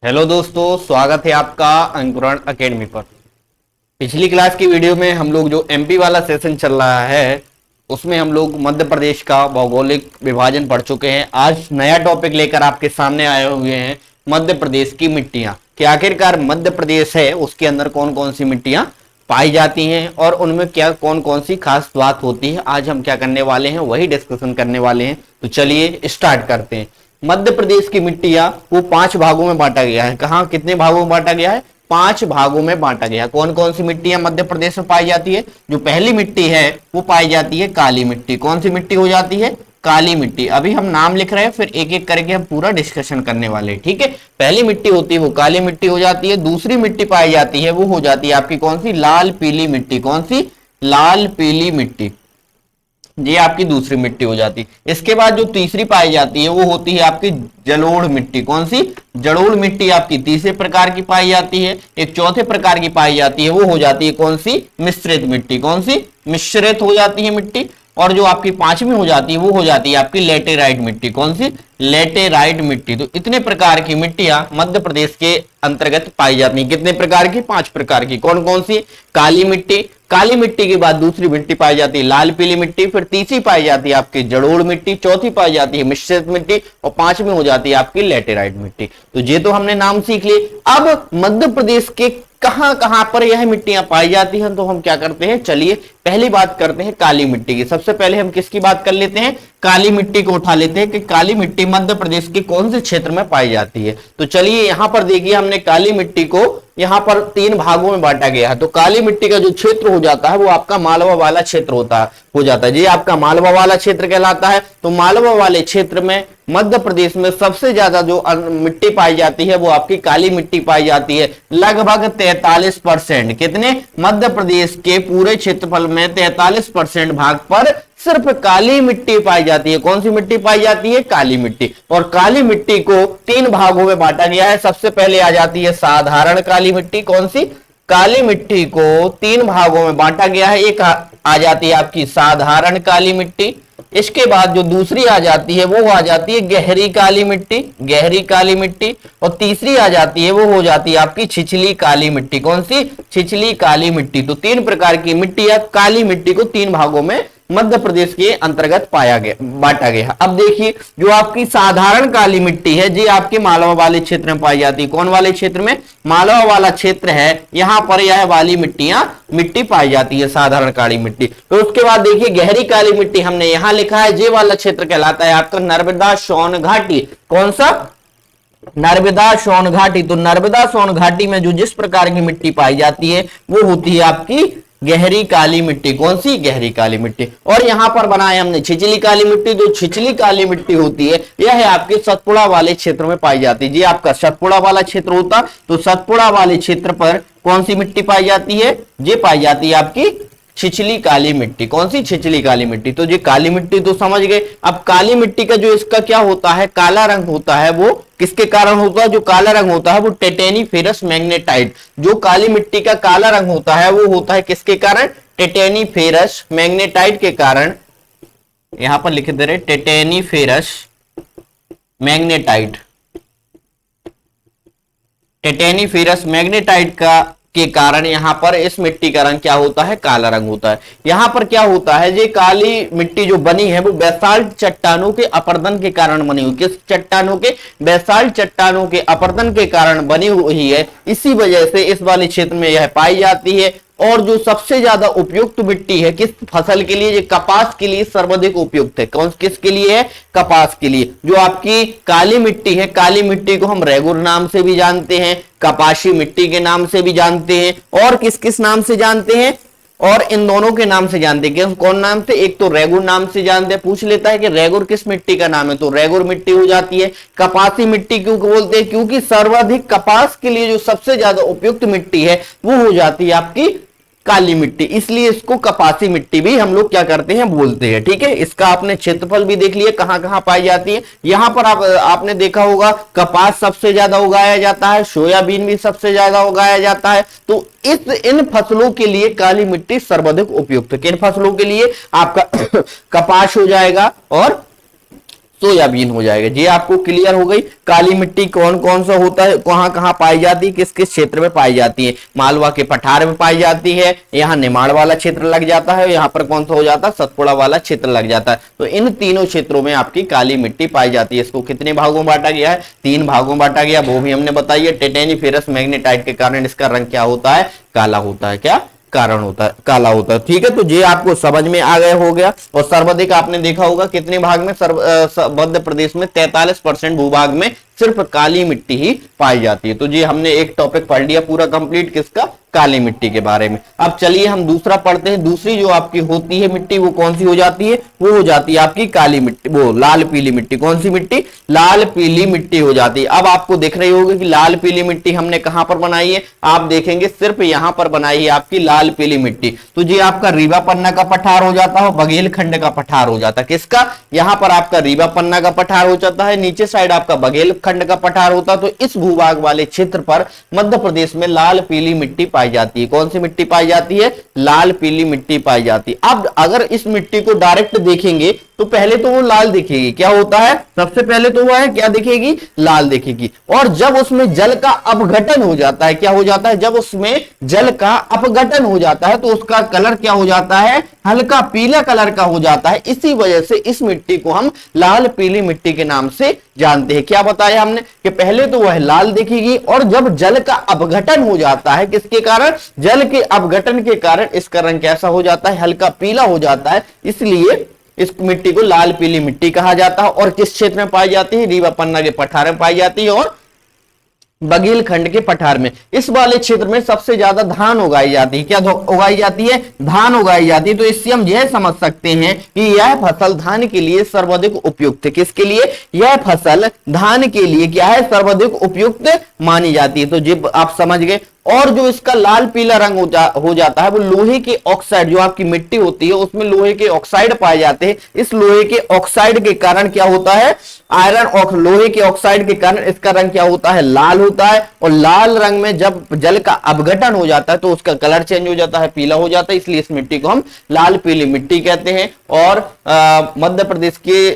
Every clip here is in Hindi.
हेलो दोस्तों, स्वागत है आपका अंकुरण एकेडमी पर। पिछली क्लास की वीडियो में हम लोग जो एमपी वाला सेशन चल रहा है उसमें हम लोग मध्य प्रदेश का भौगोलिक विभाजन पढ़ चुके हैं। आज नया टॉपिक लेकर आपके सामने आए हुए हैं, मध्य प्रदेश की मिट्टियां कि आखिरकार मध्य प्रदेश है उसके अंदर कौन कौन सी मिट्टियां पाई जाती हैं और उनमें क्या कौन कौन सी खास बात होती है। आज हम क्या करने वाले हैं वही डिस्कशन करने वाले हैं। तो चलिए स्टार्ट करते हैं। मध्य प्रदेश की मिट्टियां वो 5 भागों में बांटा गया है। कहां कितने भागों में बांटा गया है? 5 भागों में बांटा गया है। कौन कौन सी मिट्टियां मध्य प्रदेश में पाई जाती है? जो पहली मिट्टी है वो पाई जाती है काली मिट्टी। कौन सी मिट्टी हो जाती है? काली मिट्टी। अभी हम नाम लिख रहे हैं, फिर एक एक करके हम पूरा डिस्कशन करने वाले हैं, ठीक है। पहली मिट्टी होती है वो काली मिट्टी हो जाती है। दूसरी मिट्टी पाई जाती है वो हो जाती है आपकी कौन सी? लाल पीली मिट्टी। कौन सी? लाल पीली मिट्टी। ये आपकी दूसरी मिट्टी हो जाती है। इसके बाद जो तीसरी पाई जाती है वो होती है आपकी जलोढ़ मिट्टी। कौन सी? जलोढ़ मिट्टी आपकी तीसरे प्रकार की पाई जाती है। एक चौथे प्रकार की पाई जाती है वो हो जाती है कौन सी? मिश्रित मिट्टी। कौन सी? मिश्रित हो जाती है मिट्टी। और जो आपकी पांचवी हो जाती है वो हो जाती है आपकी लेटेराइट मिट्टी। कौन सी? लेटेराइट मिट्टी। तो इतने प्रकार की मिट्टियां मध्य प्रदेश के अंतर्गत पाई जाती हैं। कितने प्रकार की? 5 प्रकार की। कौन कौन सी? काली मिट्टी। काली मिट्टी के बाद दूसरी मिट्टी पाई जाती है लाल पीली मिट्टी, फिर तीसरी पाई जाती है आपकी जलोढ़ मिट्टी, चौथी पाई जाती है मिश्रित मिट्टी और पांचवी हो जाती है आपकी लेटेराइट मिट्टी। तो ये तो हमने नाम सीख लिए। अब मध्य प्रदेश के कहां कहां पर यह मिट्टियां पाई जाती हैं तो हम क्या करते हैं, चलिए पहली बात करते हैं काली मिट्टी की। सबसे पहले हम किसकी बात कर लेते हैं? काली मिट्टी को उठा लेते हैं कि काली मिट्टी मध्य प्रदेश के कौन से क्षेत्र में पाई जाती है। तो चलिए यहां पर देखिए, हमने काली मिट्टी को यहां पर 3 भागों में बांटा गया है। तो काली मिट्टी का जो क्षेत्र हो जाता है वो आपका मालवा वाला क्षेत्र हो जाता है। ये आपका मालवा वाला क्षेत्र कहलाता है। तो मालवा वाले क्षेत्र में मध्य प्रदेश में सबसे ज्यादा जो मिट्टी पाई जाती है वो आपकी काली मिट्टी पाई जाती है। लगभग 43%। कितने? मध्य प्रदेश के पूरे क्षेत्रफल में 43% भाग पर सिर्फ काली मिट्टी पाई जाती है। कौन सी मिट्टी पाई जाती है? काली मिट्टी। और काली मिट्टी को 3 भागों में बांटा गया है। सबसे पहले आ जाती है साधारण काली मिट्टी। कौन सी? काली मिट्टी को 3 भागों में बांटा गया है। एक आ जाती है आपकी साधारण काली मिट्टी। इसके बाद जो दूसरी आ जाती है वो आ जाती है गहरी काली मिट्टी, गहरी काली मिट्टी। और तीसरी आ जाती है वो हो जाती है आपकी छिछली काली मिट्टी। कौन सी? छिछली काली मिट्टी। तो 3 प्रकार की मिट्टी या काली मिट्टी को 3 भागों में मध्य प्रदेश के अंतर्गत पाया गया, बांटा गया। अब देखिए जो आपकी साधारण काली मिट्टी है जी आपके मालवा वाले क्षेत्र में पाई जाती है। कौन वाले क्षेत्र में? मालवा वाला क्षेत्र है, यहां पर यह वाली मिट्टी पाई जाती है, साधारण काली मिट्टी। तो उसके बाद देखिए गहरी काली मिट्टी हमने यहां लिखा है, जे वाला क्षेत्र कहलाता है आपका नर्मदा सोन घाटी। कौन सा? नर्मदा सोन घाटी। तो नर्मदा सोन घाटी में जो जिस प्रकार की मिट्टी पाई जाती है वो होती है आपकी गहरी काली मिट्टी। कौन सी? गहरी काली मिट्टी। और यहां पर बनाए हमने छिछली काली मिट्टी। जो छिछली काली मिट्टी होती है यह है आपके सतपुड़ा वाले क्षेत्र में पाई जाती है। जी आपका सतपुड़ा वाला क्षेत्र होता, तो सतपुड़ा वाले क्षेत्र पर कौन सी मिट्टी पाई जाती है? ये पाई जाती है आपकी छिछली काली मिट्टी। कौन सी? छिछली काली मिट्टी। तो ये काली मिट्टी तो समझ गए। अब काली मिट्टी का जो इसका क्या होता है, काला रंग होता है, वो किसके कारण होता है? जो काला रंग होता है वो टेटेनीफेरस मैग्नेटाइट। जो काली मिट्टी का काला रंग होता है वो होता है किसके कारण? टेटेनीफेरस मैग्नेटाइट के कारण। यहां पर लिख दे रहे टेटेनीफेरस मैग्नेटाइट। टेटेनीफेरस मैग्नेटाइट के कारण यहां पर इस मिट्टी का रंग क्या होता है? काला रंग होता है। यहां पर क्या होता है, ये काली मिट्टी जो बनी है वो बेसाल्ट चट्टानों के अपरदन के कारण बनी हुई। किस चट्टानों के? बेसाल्ट चट्टानों के अपरदन के कारण बनी हुई है। इसी वजह से इस वाले क्षेत्र में यह पाई जाती है। और जो सबसे ज्यादा उपयुक्त मिट्टी है किस फसल के लिए? ये कपास के लिए सर्वाधिक उपयुक्त है। कौन किसके लिए है? कपास के लिए। जो आपकी काली मिट्टी है, काली मिट्टी को हम रेगुर नाम से भी जानते हैं, कपाशी मिट्टी के नाम से भी जानते हैं, और किस किस नाम से जानते हैं? और इन दोनों के नाम से जानते हैं। कौन नाम से? एक तो रेगुर नाम से जानते हैं। पूछ लेता है कि रेगुर किस मिट्टी का नाम है, तो रेगुर मिट्टी हो जाती है। कपासी मिट्टी क्यों बोलते हैं? क्योंकि सर्वाधिक कपास के लिए जो सबसे ज्यादा उपयुक्त मिट्टी है वो हो जाती है आपकी काली मिट्टी, इसलिए इसको कपासी मिट्टी भी हम लोग क्या करते हैं, बोलते हैं। ठीक है, इसका आपने क्षेत्रफल भी देख लिया कहां कहां पाई जाती है। यहां पर आपने देखा होगा कपास सबसे ज्यादा उगाया जाता है, सोयाबीन भी सबसे ज्यादा उगाया जाता है। तो इन फसलों के लिए काली मिट्टी सर्वाधिक उपयुक्त है। किन फसलों के लिए? आपका कपास हो जाएगा और सोयाबीन हो जाएगा। ये आपको क्लियर हो गई। काली मिट्टी कौन कौन सा होता है, कहां कहां पाई जाती है, किस किस क्षेत्र में पाई जाती है? मालवा के पठार में पाई जाती है, यहाँ निमाड़ वाला क्षेत्र लग जाता है, यहाँ पर कौन सा हो जाता है, सतपुड़ा वाला क्षेत्र लग जाता है। तो इन तीनों क्षेत्रों में आपकी काली मिट्टी पाई जाती है। इसको कितने भागों में बांटा गया है? 3 भागों में बांटा गया, वो भी हमने बताई है। टिटेनिफेरस मैग्नेटाइट के कारण इसका रंग क्या होता है? काला होता है। क्या कारण होता है? काला होता है। ठीक है, तो ये आपको समझ में आ गया हो गया। और सर्वाधिक आपने देखा होगा कितने भाग में, मध्य प्रदेश में 43% भूभाग में सिर्फ काली मिट्टी ही पाई जाती है। तो जी हमने एक टॉपिक पढ़ लिया पूरा कंप्लीट, किसका? काली मिट्टी के बारे में। अब चलिए हम दूसरा पढ़ते हैं। दूसरी जो आपकी होती है मिट्टी, वो कौन सी हो जाती है? वो हो जाती है आपकी काली मिट्टी, वो लाल पीली मिट्टी। कौन सी मिट्टी? लाल पीली मिट्टी हो जाती है। अब आपको दिख रही होगी कि लाल पीली मिट्टी हमने कहां पर बनाई है? आप देखेंगे सिर्फ यहां पर बनाई है आपकी लाल पीली मिट्टी। तो जी आपका रीवा पन्ना का पठार हो जाता है, बघेलखंड का पठार हो जाता है। किसका? यहां पर आपका रीवा पन्ना का पठार हो जाता है, नीचे साइड आपका बघेलखंड का पठार होता है। तो इस भूभाग वाले क्षेत्र पर मध्य प्रदेश में लाल पीली मिट्टी पाई जाती है। कौन सी मिट्टी पाई जाती है? लाल पीली मिट्टी पाई जाती है। अब अगर इस मिट्टी को डायरेक्ट देखेंगे तो पहले तो वो लाल दिखेगी। क्या होता है? सबसे पहले तो वो है क्या दिखेगी? लाल दिखेगी। और जब उसमें जल का अपघटन हो जाता है, क्या हो जाता है? जब उसमें जल का अपघटन हो जाता है तो उसका कलर क्या हो जाता है? हल्का पीला कलर का हो जाता है। इसी वजह से इस मिट्टी को हम लाल पीली मिट्टी के नाम से जानते हैं। क्या बताया हमने कि पहले तो वह लाल दिखेगी और जब जल का अपघटन हो जाता है, किसके कारण? जल के अपघटन के कारण इसका रंग कैसा हो जाता है? हल्का पीला हो जाता है। इसलिए इस मिट्टी को लाल पीली मिट्टी कहा जाता है। और किस क्षेत्र में पाई जाती है? रीवा पन्ना के पठार में पाई जाती है और बघेलखंड के पठार में। इस वाले क्षेत्र में सबसे ज्यादा धान उगाई जाती है। क्या उगाई जाती है? धान उगाई जाती है। तो इससे हम यह समझ सकते हैं कि यह फसल धान के लिए सर्वाधिक उपयुक्त है। किसके लिए? यह फसल धान के लिए क्या है? सर्वाधिक उपयुक्त मानी जाती है। तो जी आप समझ गए। और जो इसका लाल पीला रंग हो जाता है वो लोहे के ऑक्साइड, जो आपकी मिट्टी होती है उसमें लोहे के ऑक्साइड पाए जाते हैं। इस लोहे के ऑक्साइड के कारण क्या होता है? आयरन और लोहे के ऑक्साइड के कारण इसका रंग क्या होता है? लाल होता है। और लाल रंग में जब जल का अपघटन हो जाता है तो उसका कलर चेंज हो जाता है, पीला हो जाता है। इसलिए इस मिट्टी को हम लाल पीली मिट्टी कहते हैं। और मध्य प्रदेश के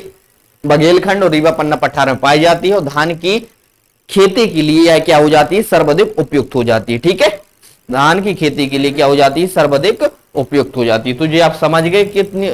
बघेलखंड और रीवा पन्ना पठार में पाई जाती है और धान की खेती के लिए यह क्या हो जाती है? सर्वाधिक उपयुक्त हो जाती है। ठीक है, धान की खेती के लिए क्या हो जाती है? सर्वाधिक उपयुक्त हो जाती है। तो ये आप समझ गए कितनी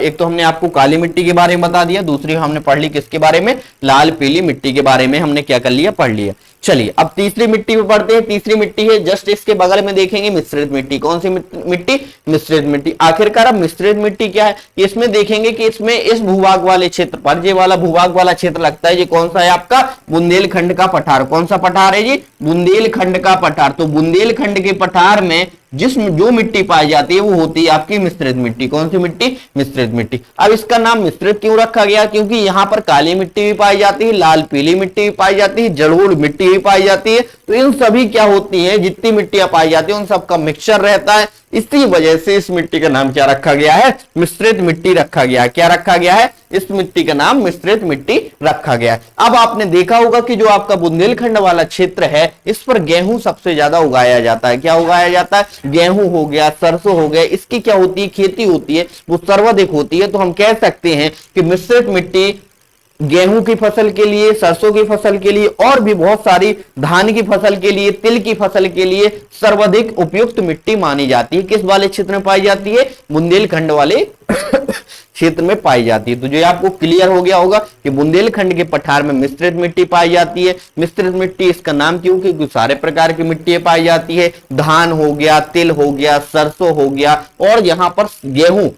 एक तो हमने आपको काली मिट्टी के बारे में बता दिया, दूसरी हमने पढ़ ली किसके बारे में? लाल पीली मिट्टी के बारे में हमने क्या कर लिया? पढ़ लिया। चलिए अब तीसरी मिट्टी पे पढ़ते हैं। तीसरी मिट्टी है जस्ट इसके बगल में देखेंगे मिश्रित मिट्टी। कौन सी मिट्टी? मिश्रित मिट्टी। आखिरकार अब मिश्रित मिट्टी क्या है? इसमें देखेंगे कि इसमें इस भूभाग वाले क्षेत्र पर ये वाला भूभाग वाला क्षेत्र लगता है। ये कौन सा है आपका? बुंदेलखंड का पठार। कौन सा पठार है जी? बुंदेलखंड का पठार। तो बुंदेलखंड के पठार में जो मिट्टी पाई जाती है वो होती है आपकी मिश्रित मिट्टी। कौन सी मिट्टी? मिश्रित मिट्टी। अब इसका नाम मिश्रित क्यों रखा गया? क्योंकि यहां पर काली मिट्टी भी पाई जाती है, लाल पीली मिट्टी भी पाई जाती है, जलोढ़ मिट्टी भी पाई जाती है। तो इन सभी क्या होती है? जितनी मिट्टियां पाई जाती है उन सबका मिक्सचर रहता है। इसी वजह से इस मिट्टी का नाम क्या रखा गया है? मिश्रित मिट्टी रखा गया है। क्या रखा गया है? इस मिट्टी का नाम मिश्रित मिट्टी रखा गया है। अब आपने देखा होगा कि जो आपका बुंदेलखंड वाला क्षेत्र है इस पर गेहूं सबसे ज्यादा उगाया जाता है। क्या उगाया जाता है? गेहूं हो गया, सरसों हो गया, इसकी क्या होती है? खेती होती है, वो सर्वाधिक होती है। तो हम कह सकते हैं कि मिश्रित मिट्टी गेहूं की फसल के लिए, सरसों की फसल के लिए और भी बहुत सारी धान की फसल के लिए, तिल की फसल के लिए सर्वाधिक उपयुक्त मिट्टी मानी जाती है। किस वाले क्षेत्र में पाई जाती है? बुंदेलखंड वाले क्षेत्र में पाई जाती है। तो जो आपको क्लियर हो गया होगा कि बुंदेलखंड के पठार में मिश्रित मिट्टी पाई जाती है। मिश्रित मिट्टी इसका नाम क्यों? क्योंकि सारे प्रकार की मिट्टी पाई जाती है। धान हो गया, तिल हो गया, सरसों हो गया और यहाँ पर गेहूं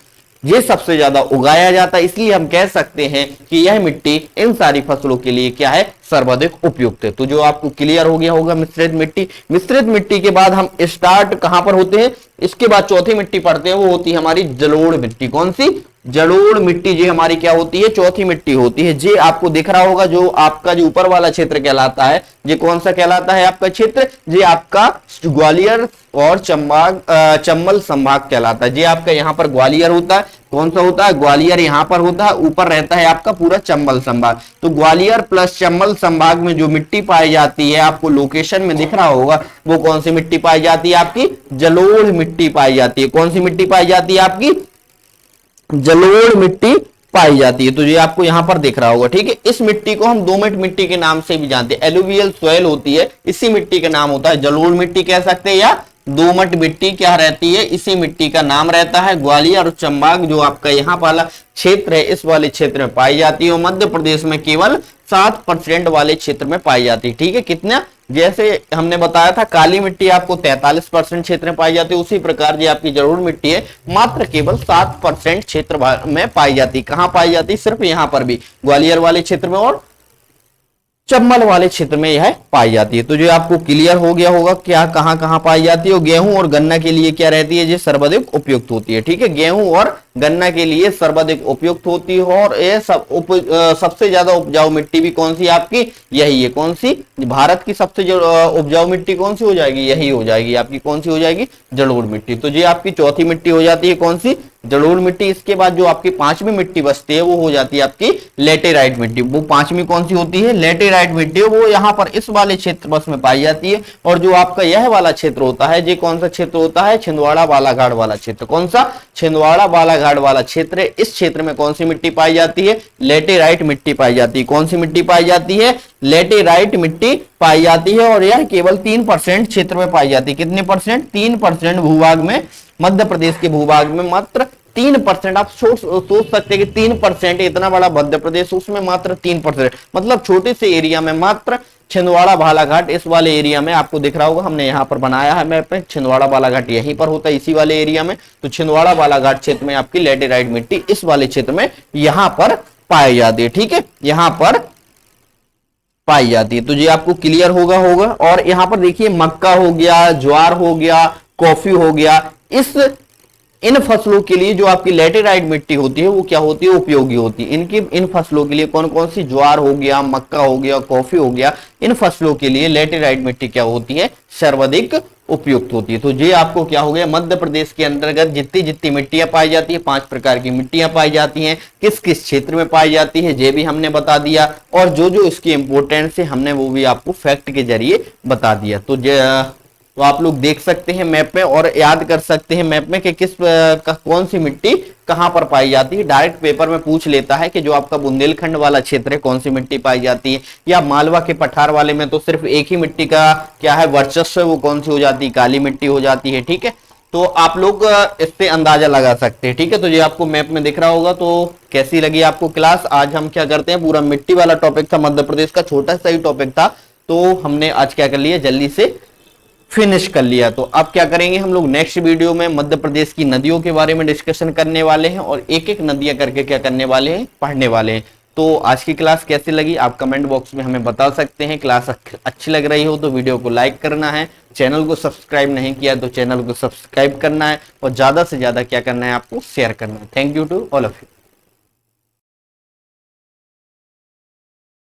ये सबसे ज्यादा उगाया जाता है। इसलिए हम कह सकते हैं कि यह मिट्टी इन सारी फसलों के लिए क्या है? सर्वाधिक उपयुक्त है। तो जो आपको क्लियर हो गया होगा मिश्रित मिट्टी। मिश्रित मिट्टी के बाद हम स्टार्ट कहां पर होते हैं? इसके बाद चौथी मिट्टी पढ़ते हैं, वो होती है हमारी जलोढ़ मिट्टी। कौन सी? जलोढ़ मिट्टी। जी हमारी क्या होती है? चौथी मिट्टी होती है। जी आपको दिख रहा होगा जो आपका जो ऊपर वाला क्षेत्र कहलाता है, ये कौन सा कहलाता है आपका क्षेत्र? जी आपका ग्वालियर और चंबल संभाग कहलाता है। जी आपका यहाँ पर ग्वालियर होता है। कौन सा होता है? ग्वालियर यहाँ पर होता है, ऊपर रहता है आपका पूरा चंबल संभाग। तो ग्वालियर प्लस चंबल संभाग में जो मिट्टी पाई जाती है, आपको लोकेशन में दिख रहा होगा, वो कौन सी मिट्टी पाई जाती है? आपकी जलोढ़ मिट्टी पाई जाती है। कौन सी मिट्टी पाई जाती है? आपकी जलोढ़ मिट्टी पाई जाती है। तो ये आपको यहां पर दिख रहा होगा, ठीक है। इस मिट्टी को हम दोमट मिट्टी के नाम से भी जानते हैं, एलुवियल सॉइल होती है, इसी मिट्टी का नाम होता है जलोढ़ मिट्टी कह सकते हैं, या दोमट मिट्टी क्या रहती है, इसी मिट्टी का नाम रहता है। ग्वालियर और चंबाग जो आपका यहाँ वाला क्षेत्र है, इस वाले क्षेत्र में पाई जाती है, और मध्य प्रदेश में केवल 7% वाले क्षेत्र में पाई जाती है, ठीक है। कितना, जैसे हमने बताया था काली मिट्टी आपको 43% क्षेत्र में पाई जाती है, उसी प्रकार जो आपकी जलोढ़ मिट्टी है मात्र केवल 7% क्षेत्र में पाई जाती है। कहां पाई जाती है, सिर्फ यहां पर भी ग्वालियर वाले क्षेत्र में और चंबल वाले क्षेत्र में यह पाई जाती है। तो जो आपको क्लियर हो गया होगा क्या कहां कहां पाई जाती है। और गेहूं और गन्ना के लिए क्या रहती है, ये सर्वाधिक उपयुक्त होती है, ठीक है। गेहूं और गन्ना के लिए सर्वाधिक उपयुक्त होती है, और ये सबसे ज्यादा उपजाऊ मिट्टी भी कौन सी आपकी, यही है। कौन सी, भारत की सबसे उपजाऊ मिट्टी कौन सी हो जाएगी, यही हो जाएगी आपकी, कौन सी हो जाएगी, जलोढ़ मिट्टी। तो ये आपकी चौथी मिट्टी हो जाती है, कौन सी, जलोढ़ मिट्टी। इसके बाद जो आपकी पांचवी मिट्टी बचती है वो हो जाती है आपकी लेटेराइट मिट्टी। वो पांचवी कौन सी होती है, लेटेराइट मिट्टी, वो यहाँ पर इस वाले क्षेत्र बस में पाई जाती है। और जो आपका यह वाला क्षेत्र होता है, ये कौन सा क्षेत्र होता है, छिंदवाड़ा बालाघाट वाला क्षेत्र। कौन सा, छिंदवाड़ा बालाघाट वाला क्षेत्र। इस क्षेत्र में कौन सी मिट्टी पाई जाती है, लेटेराइट मिट्टी पाई जाती है। कौन सी मिट्टी पाई जाती है, लेटेराइट मिट्टी पाई जाती है, और यह केवल 3% क्षेत्र में पाई जाती है। कितने परसेंट, 3% भूभाग में, मध्य प्रदेश के भूभाग में मात्र 3%। आप सोच सकते हैं कि 3%, इतना बड़ा मध्य प्रदेश, उसमें मात्र 3%, मतलब छोटे से एरिया में मात्र छिंदवाड़ा बालाघाट, इस वाले एरिया में आपको दिख रहा होगा, हमने यहाँ पर बनाया है मैप में, छिंदवाड़ा बालाघाट यहीं पर होता है, इसी वाले एरिया में। तो छिंदवाड़ा बालाघाट क्षेत्र में आपकी लेटेराइट मिट्टी इस वाले क्षेत्र में यहां पर पाई जाती है, ठीक है, यहां पर पाई जाती है। तो ये आपको क्लियर होगा। और यहां पर देखिए मक्का हो गया, ज्वार हो गया, कॉफी हो गया, इन फसलों के लिए जो आपकी लेटेराइट मिट्टी होती है वो क्या होती है, उपयोगी होती है। इन फसलों के लिए कौन कौन सी, ज्वार हो गया, मक्का हो गया, कॉफी हो गया, इन फसलों के लिए लेटेराइट मिट्टी क्या होती है, सर्वाधिक उपयुक्त होती है। तो ये आपको क्या हो गया, मध्य प्रदेश के अंतर्गत जितनी जितनी मिट्टियां पाई जाती है, 5 प्रकार की मिट्टियां पाई जाती हैं, किस किस क्षेत्र में पाई जाती है ये भी हमने बता दिया, और जो जो इसकी इंपोर्टेंस है हमने वो भी आपको फैक्ट के जरिए बता दिया। तो आप लोग देख सकते हैं मैप में, और याद कर सकते हैं मैप में कि कौन सी मिट्टी कहां पर पाई जाती है। डायरेक्ट पेपर में पूछ लेता है कि जो आपका बुंदेलखंड वाला क्षेत्र है कौन सी मिट्टी पाई जाती है, या मालवा के पठार वाले में तो सिर्फ एक ही मिट्टी का क्या है, वर्चस्व है, वो कौन सी हो जाती है, काली मिट्टी हो जाती है, ठीक है। तो आप लोग इससे अंदाजा लगा सकते हैं, ठीक है। तो ये आपको मैप में दिख रहा होगा। तो कैसी लगी आपको क्लास। आज हम क्या करते हैं, पूरा मिट्टी वाला टॉपिक था, मध्य प्रदेश का छोटा सा ही टॉपिक था, तो हमने आज क्या कर लिया, जल्दी से फिनिश कर लिया। तो अब क्या करेंगे हम लोग, नेक्स्ट वीडियो में मध्य प्रदेश की नदियों के बारे में डिस्कशन करने वाले हैं, और एक एक नदियां करके क्या करने वाले हैं, पढ़ने वाले हैं। तो आज की क्लास कैसी लगी आप कमेंट बॉक्स में हमें बता सकते हैं। क्लास अच्छी लग रही हो तो वीडियो को लाइक करना है, चैनल को सब्सक्राइब नहीं किया तो चैनल को सब्सक्राइब करना है, और ज्यादा से ज्यादा क्या करना है, आपको शेयर करना है। Thank you to all of you.